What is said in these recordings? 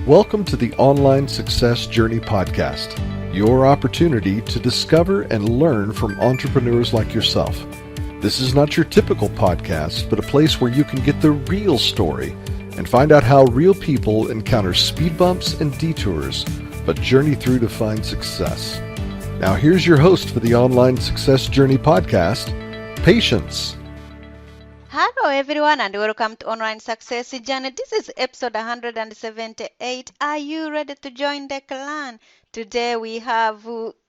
Welcome to the Online Success Journey Podcast, your opportunity to discover and learn from entrepreneurs like yourself. This is not your typical podcast, but a place where you can get the real story and find out how real people encounter speed bumps and detours, but journey through to find success. Now here's your host for the Online Success Journey Podcast, Patience. Hello everyone and welcome to Online Success Journey. This is episode 178. Are you ready to join the clan? Today we have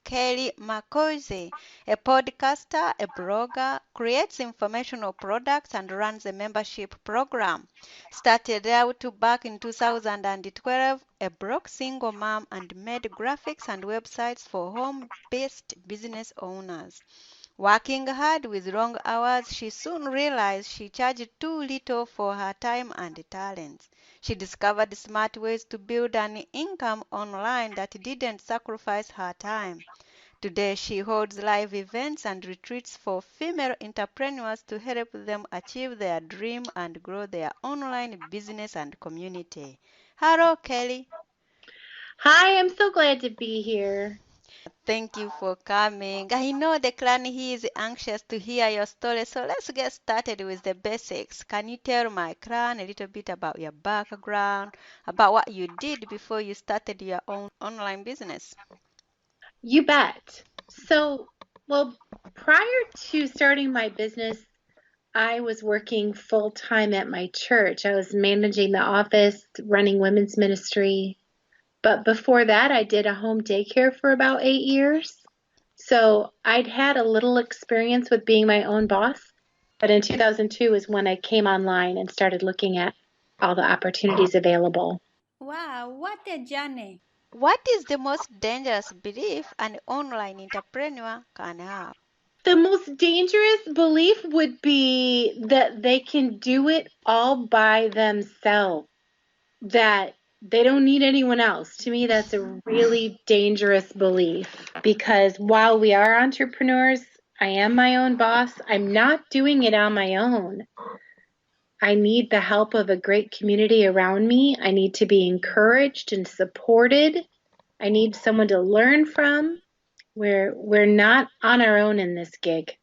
Kelly McCausey, a podcaster, a blogger, creates informational products and runs a membership program. Started out back in 2012, a broke single mom and made graphics and websites for home-based business owners. Working hard with long hours, she soon realized she charged too little for her time and talents. She discovered smart ways to build an income online that didn't sacrifice her time. Today, she holds live events and retreats for female entrepreneurs to help them achieve their dream and grow their online business and community. Hello, Kelly. Hi, I'm so glad to be here. Thank you for coming. I know the clan here is anxious to hear your story, so let's get started with the basics. Can you tell my clan a little bit about your background, about what you did before you started your own online business? You bet. Prior to starting my business, I was working full-time at my church. I was managing the office, running women's ministry. But before that, I did a home daycare for about 8 years. So I'd had a little experience with being my own boss. But in 2002 is when I came online and started looking at all the opportunities available. Wow, what a journey! What is the most dangerous belief an online entrepreneur can have? The most dangerous belief would be that they can do it all by themselves, that they don't need anyone else. To me, that's a really dangerous belief because while we are entrepreneurs, I am my own boss. I'm not doing it on my own. I need the help of a great community around me. I need to be encouraged and supported. I need someone to learn from. We're not on our own in this gig.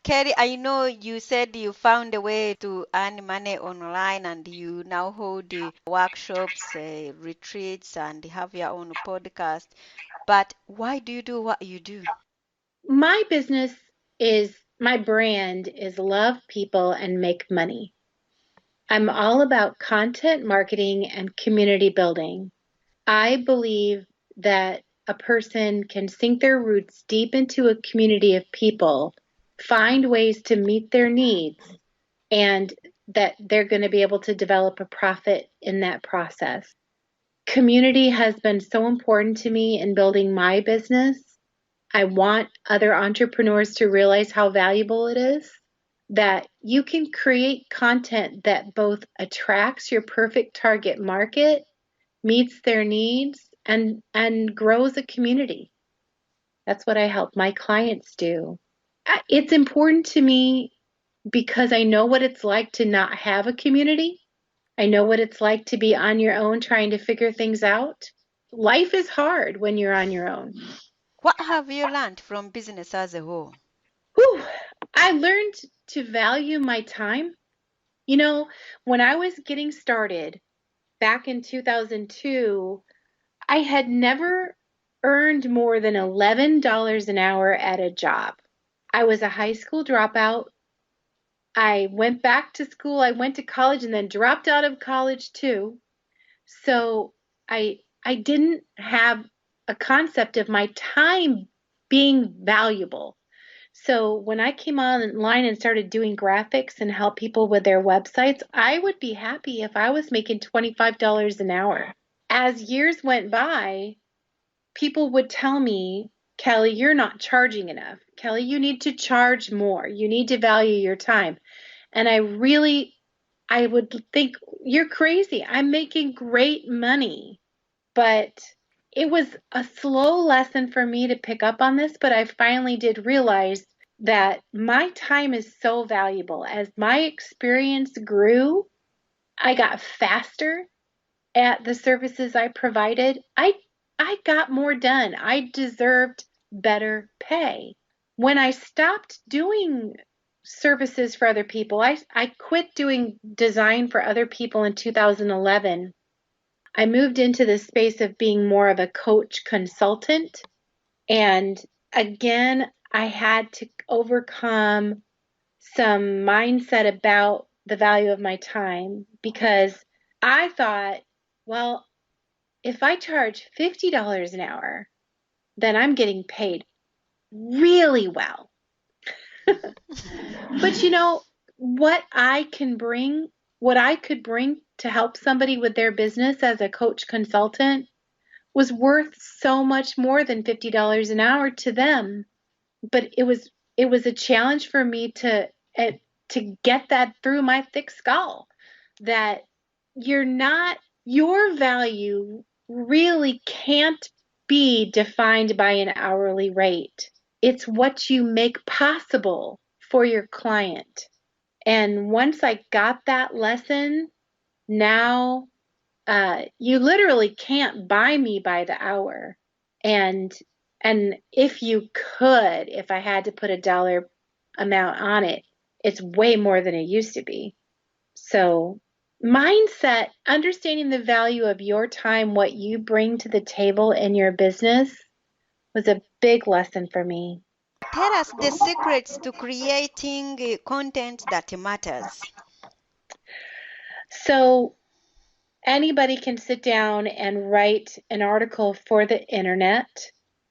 Kelly, I know you said you found a way to earn money online and you now hold the workshops, retreats, and have your own podcast. But why do you do what you do? My brand is love people and make money. I'm all about content marketing and community building. I believe that a person can sink their roots deep into a community of people, find ways to meet their needs, and that they're going to be able to develop a profit in that process. Community has been so important to me in building my business. I want other entrepreneurs to realize how valuable it is, that you can create content that both attracts your perfect target market, meets their needs, and grows a community. That's what I help my clients do. It's important to me because I know what it's like to not have a community. I know what it's like to be on your own trying to figure things out. Life is hard when you're on your own. What have you learned from business as a whole? I learned to value my time. You know, when I was getting started back in 2002, I had never earned more than $11 an hour at a job. I was a high school dropout. I went back to school. I went to college and then dropped out of college too. So I didn't have a concept of my time being valuable. So when I came online and started doing graphics and help people with their websites, I would be happy if I was making $25 an hour. As years went by, people would tell me, Kelly, you're not charging enough. Kelly, you need to charge more. You need to value your time. And I would think, you're crazy. I'm making great money. But it was a slow lesson for me to pick up on this, but I finally did realize that my time is so valuable. As my experience grew, I got faster. at the services I provided, I got more done. I deserved better pay. When I stopped doing services for other people, I quit doing design for other people in 2011. I moved into the space of being more of a coach consultant. And again, I had to overcome some mindset about the value of my time because I thought, well, if I charge $50 an hour, then I'm getting paid really well. But you know, what I could bring to help somebody with their business as a coach consultant was worth so much more than $50 an hour to them. But it was a challenge for me to get that through my thick skull, that your value really can't be defined by an hourly rate. It's what you make possible for your client. And once I got that lesson, now you literally can't buy me by the hour. And if I had to put a dollar amount on it, it's way more than it used to be. So mindset, understanding the value of your time, what you bring to the table in your business, was a big lesson for me. Tell us the secrets to creating content that matters. So anybody can sit down and write an article for the internet.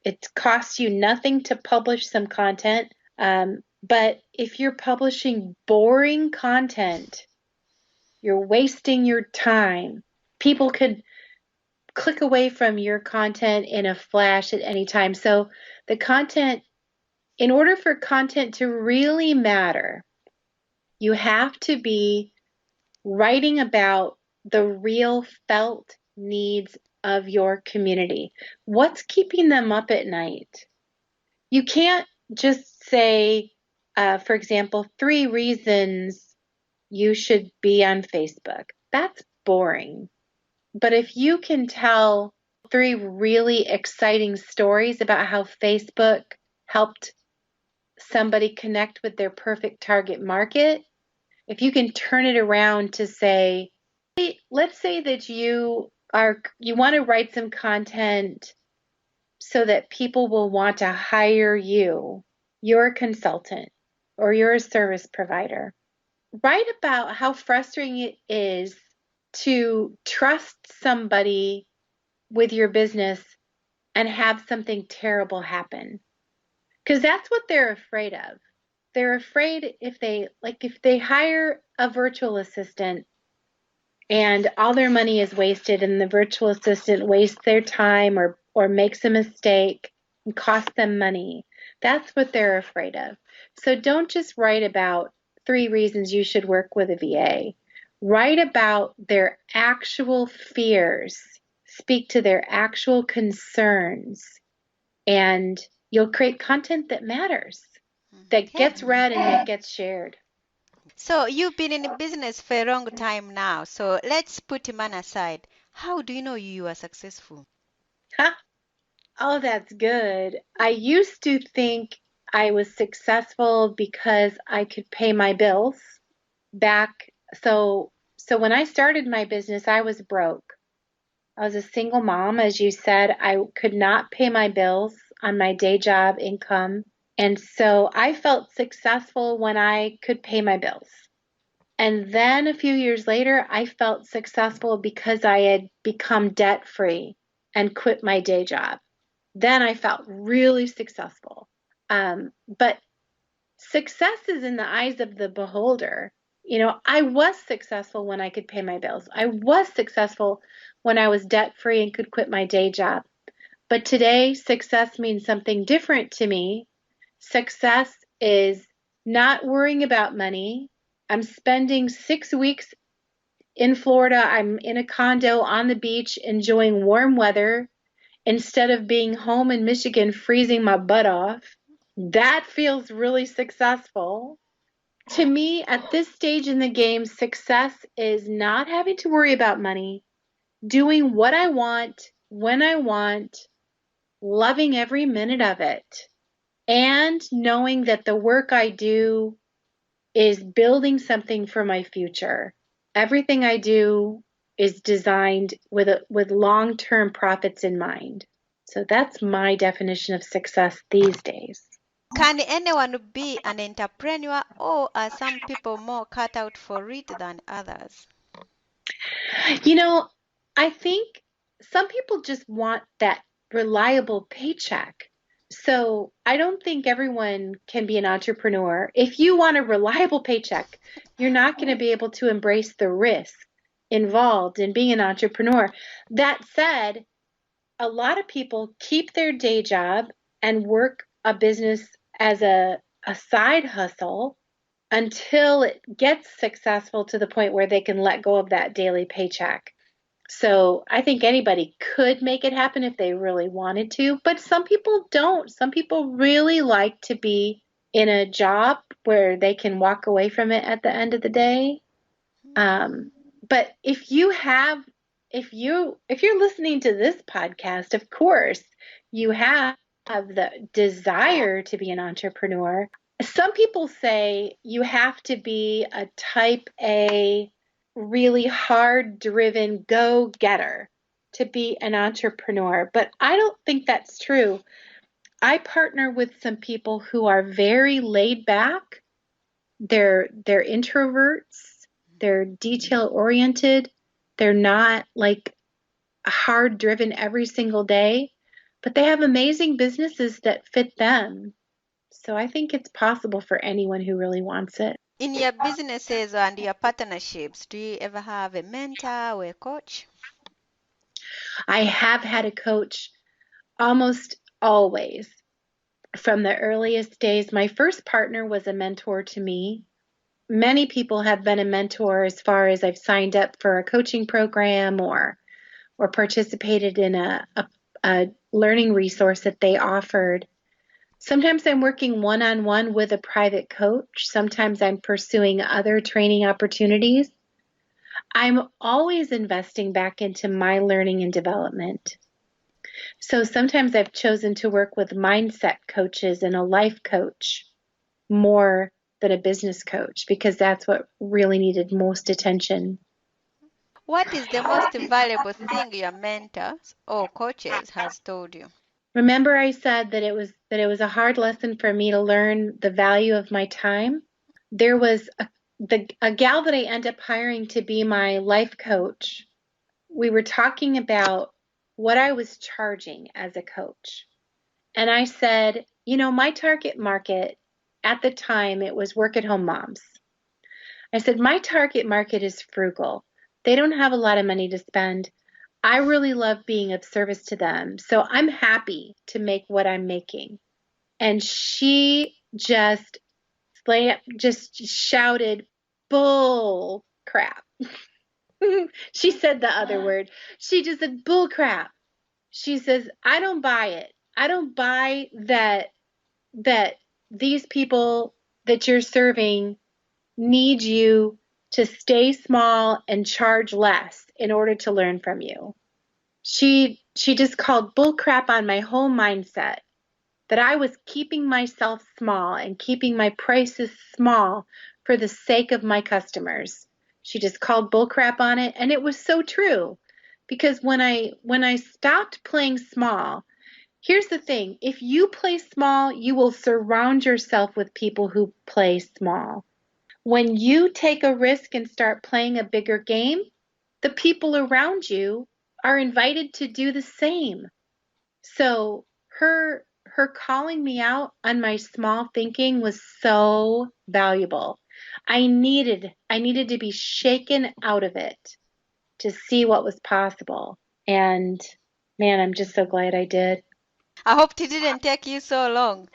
It costs you nothing to publish some content. But if you're publishing boring content, you're wasting your time. People could click away from your content in a flash at any time. So the content, in order for content to really matter, you have to be writing about the real felt needs of your community. What's keeping them up at night? You can't just say, for example, 3 reasons you should be on Facebook. That's boring. But if you can tell 3 really exciting stories about how Facebook helped somebody connect with their perfect target market, if you can turn it around to say, let's say that you want to write some content so that people will want to hire you, you're a consultant, or you're a service provider. Write about how frustrating it is to trust somebody with your business and have something terrible happen. Because that's what they're afraid of. They're afraid if they hire a virtual assistant and all their money is wasted and the virtual assistant wastes their time or makes a mistake and costs them money. That's what they're afraid of. So don't just write about 3 reasons you should work with a VA. Write about their actual fears. Speak to their actual concerns. And you'll create content that matters, that gets read and that gets shared. So you've been in business for a long time now. So let's put man aside. How do you know you are successful? Oh, that's good. I used to think I was successful because I could pay my bills back. So when I started my business, I was broke. I was a single mom, as you said. I could not pay my bills on my day job income. And so I felt successful when I could pay my bills. And then a few years later, I felt successful because I had become debt-free and quit my day job. Then I felt really successful. But success is in the eyes of the beholder. You know, I was successful when I could pay my bills. I was successful when I was debt-free and could quit my day job. But today, success means something different to me. Success is not worrying about money. I'm spending 6 weeks in Florida. I'm in a condo on the beach enjoying warm weather instead of being home in Michigan freezing my butt off. That feels really successful. To me, at this stage in the game, success is not having to worry about money, doing what I want, when I want, loving every minute of it, and knowing that the work I do is building something for my future. Everything I do is designed with long-term profits in mind. So that's my definition of success these days. Can anyone be an entrepreneur, or are some people more cut out for it than others? You know, I think some people just want that reliable paycheck. So I don't think everyone can be an entrepreneur. If you want a reliable paycheck, you're not going to be able to embrace the risk involved in being an entrepreneur. That said, a lot of people keep their day job and work a business as a side hustle until it gets successful to the point where they can let go of that daily paycheck. So I think anybody could make it happen if they really wanted to, but some people don't. Some people really like to be in a job where they can walk away from it at the end of the day. But if you're listening to this podcast, of course, you have the desire to be an entrepreneur. Some people say you have to be a type A, really hard driven go getter to be an entrepreneur, but I don't think that's true. I partner with some people who are very laid back. They're introverts. They're detail oriented. They're not like hard driven every single day, but they have amazing businesses that fit them. So I think it's possible for anyone who really wants it. In your businesses and your partnerships, do you ever have a mentor or a coach? I have had a coach almost always from the earliest days. My first partner was a mentor to me. Many people have been a mentor as far as I've signed up for a coaching program or participated in a learning resource that they offered. Sometimes I'm working one-on-one with a private coach. Sometimes I'm pursuing other training opportunities. I'm always investing back into my learning and development. So sometimes I've chosen to work with mindset coaches and a life coach more than a business coach because that's what really needed most attention. What is the most valuable thing your mentors or coaches has told you? Remember I said that it was a hard lesson for me to learn the value of my time? There was a gal that I ended up hiring to be my life coach. We were talking about what I was charging as a coach. And I said, my target market at the time, it was work at home moms. I said, my target market is frugal. They don't have a lot of money to spend. I really love being of service to them. So I'm happy to make what I'm making. And she just shouted, bull crap. She said the other word. She just said, bull crap. She says, I don't buy it. I don't buy that these people that you're serving need you to stay small and charge less in order to learn from you. She just called bullcrap on my whole mindset that I was keeping myself small and keeping my prices small for the sake of my customers. She just called bullcrap on it, and it was so true. Because when I stopped playing small, here's the thing, if you play small, you will surround yourself with people who play small. When you take a risk and start playing a bigger game, the people around you are invited to do the same. So her calling me out on my small thinking was so valuable. I needed to be shaken out of it to see what was possible. And man, I'm just so glad I did. I hope it didn't take you so long.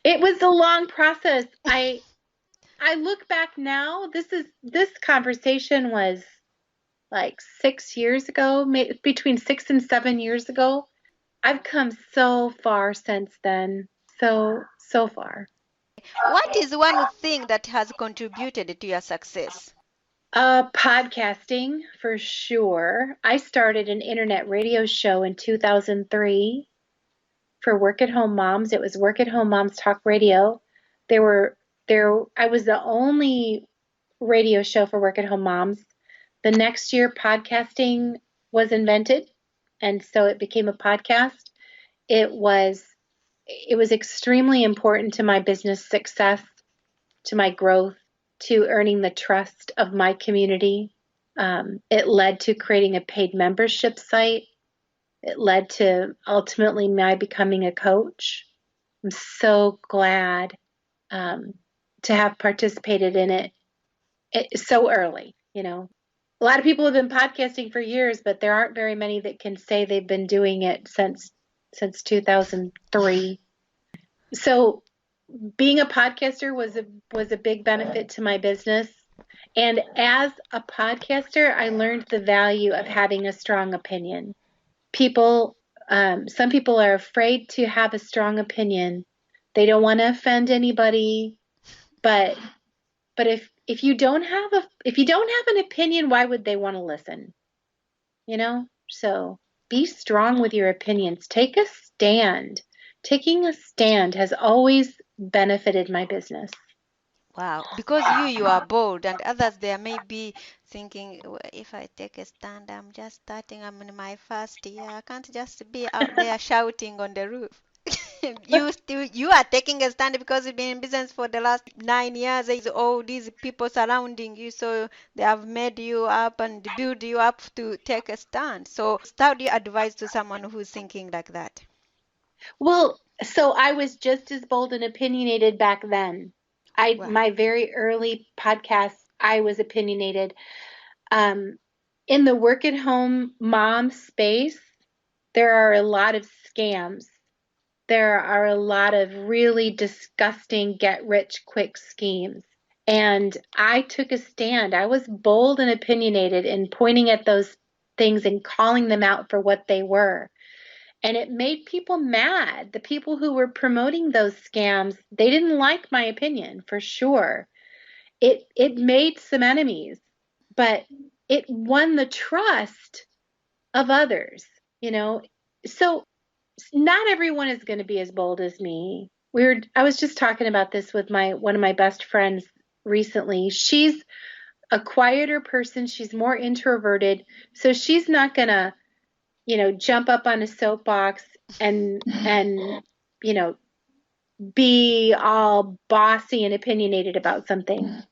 It was a long process. I look back now, this conversation was like 6 years ago, between 6 and 7 years ago. I've come so far since then. So far. What is one thing that has contributed to your success? Podcasting for sure. I started an internet radio show in 2003 for work at home moms. It was Work at Home Moms Talk Radio. I was the only radio show for work at home moms. The next year podcasting was invented, and so it became a podcast. It was extremely important to my business success, to my growth, to earning the trust of my community. It led to creating a paid membership site. It led to ultimately my becoming a coach. I'm so glad to have participated in it so early. A lot of people have been podcasting for years, but there aren't very many that can say they've been doing it since 2003. So being a podcaster was a big benefit to my business. And as a podcaster, I learned the value of having a strong opinion. Some people are afraid to have a strong opinion. They don't want to offend anybody, but if you don't have an opinion, why would they want to listen? So be strong with your opinions. Take a stand. Taking a stand has always benefited my business. Wow, because you are bold, and others there may be thinking, "Well, if I take a stand, I'm just starting, I'm in my first year, I can't just be out there shouting on the roof." You are taking a stand because you've been in business for the last 9 years. There's all these people surrounding you, so they have made you up and build you up to take a stand. So how do you advise to someone who's thinking like that? Well, so I was just as bold and opinionated back then. Wow. My very early podcast, I was opinionated. In the work at home mom space, there are a lot of scams. There are a lot of really disgusting get rich quick schemes. And I took a stand. I was bold and opinionated in pointing at those things and calling them out for what they were. And it made people mad. The people who were promoting those scams, they didn't like my opinion, for sure. It made some enemies, but it won the trust of others, So not everyone is going to be as bold as me. I was just talking about this with one of my best friends recently. She's a quieter person. She's more introverted. So she's not going to jump up on a soapbox and be all bossy and opinionated about something.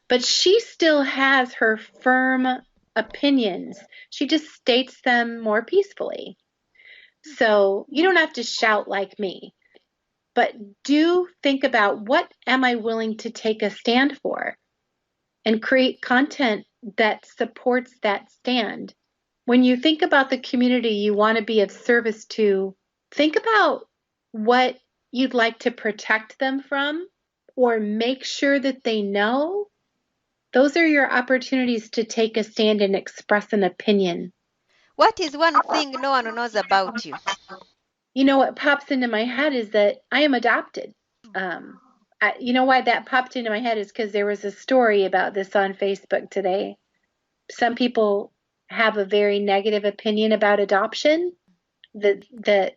But she still has her firm opinions. She just states them more peacefully. So you don't have to shout like me, but do think about, what am I willing to take a stand for, and create content that supports that stand. When you think about the community you want to be of service to, think about what you'd like to protect them from or make sure that they know. Those are your opportunities to take a stand and express an opinion. What is one thing no one knows about you? What pops into my head is that I am adopted. Why that popped into my head is because there was a story about this on Facebook today. Some people have a very negative opinion about adoption, that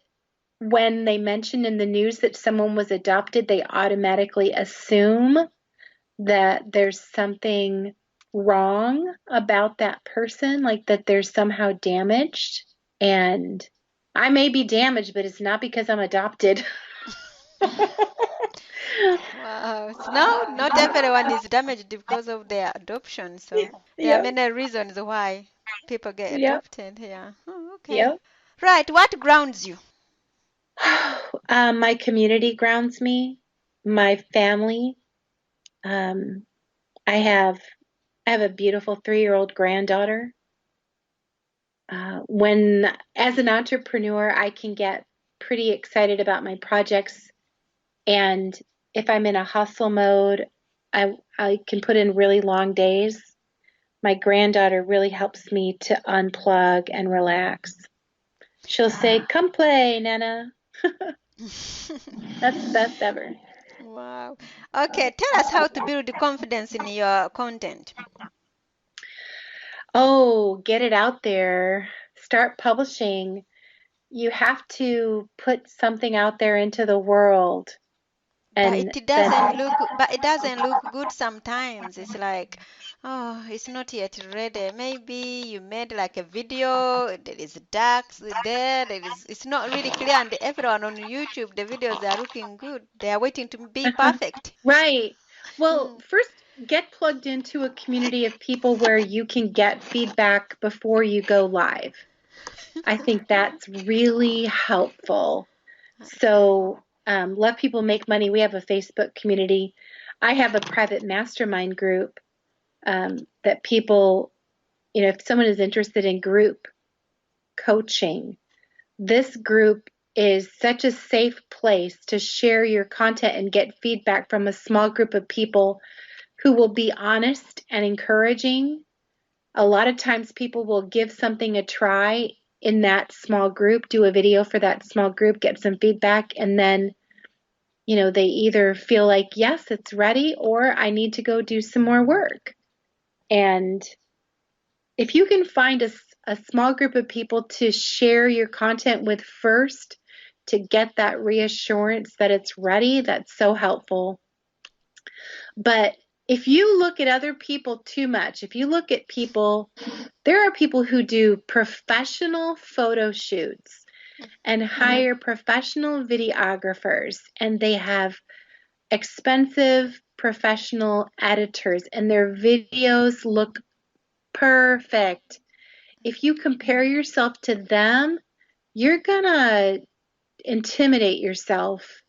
when they mention in the news that someone was adopted, they automatically assume that there's something wrong about that person, like that they're somehow damaged. And I may be damaged, but it's not because I'm adopted. Wow. So now, not everyone is damaged because of their adoption. So there are many reasons why people get adopted. Yeah. Oh, okay. Yep. Right. What grounds you? My community grounds me. My family. I have a beautiful 3-year-old granddaughter. When, as an entrepreneur, I can get pretty excited about my projects, and if I'm in a hustle mode, I can put in really long days. My granddaughter really helps me to unplug and relax. She'll say, "Come play, Nana." That's the best ever. Wow. Okay, tell us how to build confidence in your content. Oh, get it out there. Start publishing. You have to put something out there into the world. But And it then, doesn't look good sometimes. It's like, oh, it's not yet ready. Maybe you made like a video, there is ducks there, it's not really clear, and everyone on YouTube, the videos are looking good. They are waiting to be perfect. right. Well, Mm. first get plugged into a community of people where you can get feedback before you go live. I think that's really helpful. So, Love People Make Money. We have a Facebook community. I have a private mastermind group that people, if someone is interested in group coaching, this group is such a safe place to share your content and get feedback from a small group of people who will be honest and encouraging. A lot of times people will give something a try in that small group, do a video for that small group, get some feedback, and then, they either feel like, yes, it's ready, or I need to go do some more work. And if you can find a small group of people to share your content with first, to get that reassurance that it's ready, that's so helpful. But if you look at other people too much, if you look at people, there are people who do professional photo shoots and hire professional videographers, and they have expensive professional editors, and their videos look perfect. If you compare yourself to them, you're gonna intimidate yourself.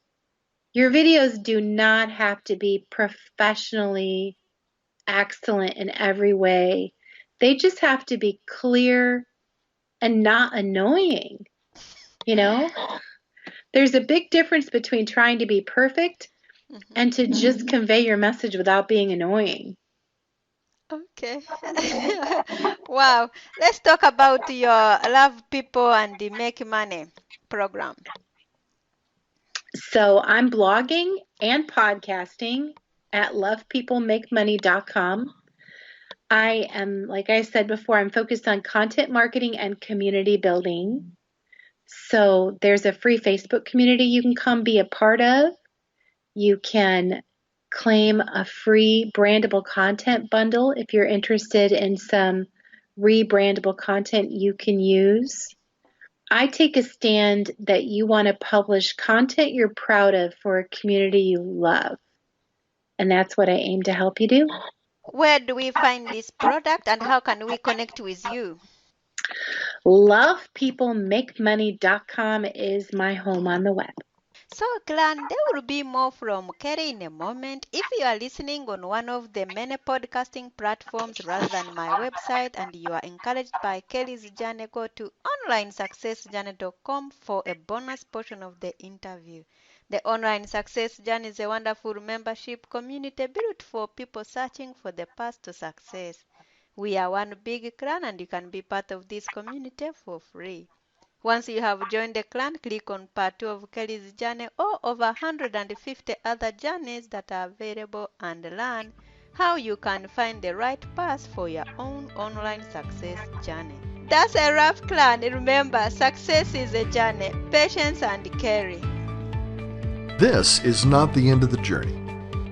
Your videos do not have to be professionally excellent in every way. They just have to be clear and not annoying. There's a big difference between trying to be perfect and to just convey your message without being annoying. Okay. Wow. Let's talk about your Love People and the Make Money program. So I'm blogging and podcasting at lovepeoplemakemoney.com. I am, like I said before, I'm focused on content marketing and community building. So there's a free Facebook community you can come be a part of. You can claim a free brandable content bundle if you're interested in some rebrandable content you can use. I take a stand that you want to publish content you're proud of for a community you love. And that's what I aim to help you do. Where do we find this product and how can we connect with you? LovePeopleMakeMoney.com is my home on the web. So, Clan, there will be more from Kelly in a moment. If you are listening on one of the many podcasting platforms rather than my website and you are encouraged by Kelly's journey, go to onlinesuccessjourney.com for a bonus portion of the interview. The Online Success Journey is a wonderful membership community built for people searching for the path to success. We are one big clan and you can be part of this community for free. Once you have joined the clan, click on part 2 of Kelly's journey or over 150 other journeys that are available and learn how you can find the right path for your own online success journey. That's a wrap, clan. Remember, success is a journey. Patience and Kelly. This is not the end of the journey.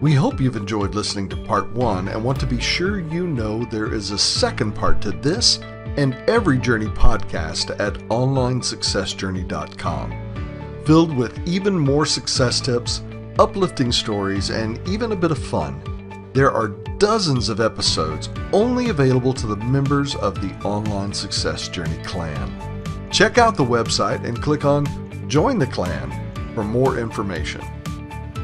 We hope you've enjoyed listening to part 1 and want to be sure you know there is a second part to this and every journey podcast at onlinesuccessjourney.com, filled with even more success tips, uplifting stories, and even a bit of fun. There are dozens of episodes only available to the members of the Online Success Journey clan. Check out the website and click on Join the Clan for more information.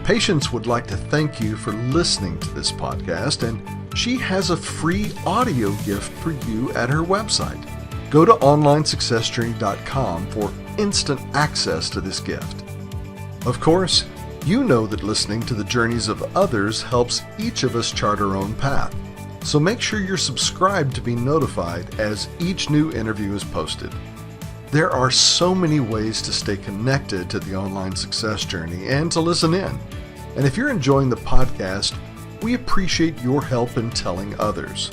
Patience would like to thank you for listening to this podcast, and she has a free audio gift for you at her website. Go to onlinesuccessjourney.com for instant access to this gift. Of course, you know that listening to the journeys of others helps each of us chart our own path. So make sure you're subscribed to be notified as each new interview is posted. There are so many ways to stay connected to the Online Success Journey and to listen in. And if you're enjoying the podcast, we appreciate your help in telling others.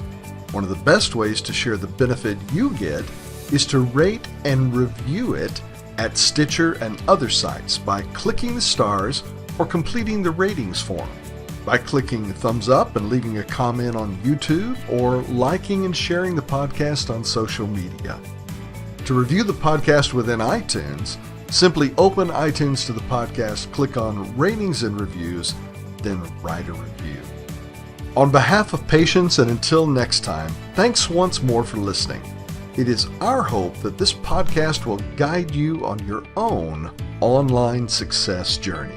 One of the best ways to share the benefit you get is to rate and review it at Stitcher and other sites by clicking the stars or completing the ratings form, by clicking thumbs up and leaving a comment on YouTube, or liking and sharing the podcast on social media. To review the podcast within iTunes, simply open iTunes to the podcast, click on Ratings and Reviews, then write a review. On behalf of Patience, and until next time, thanks once more for listening. It is our hope that this podcast will guide you on your own online success journey.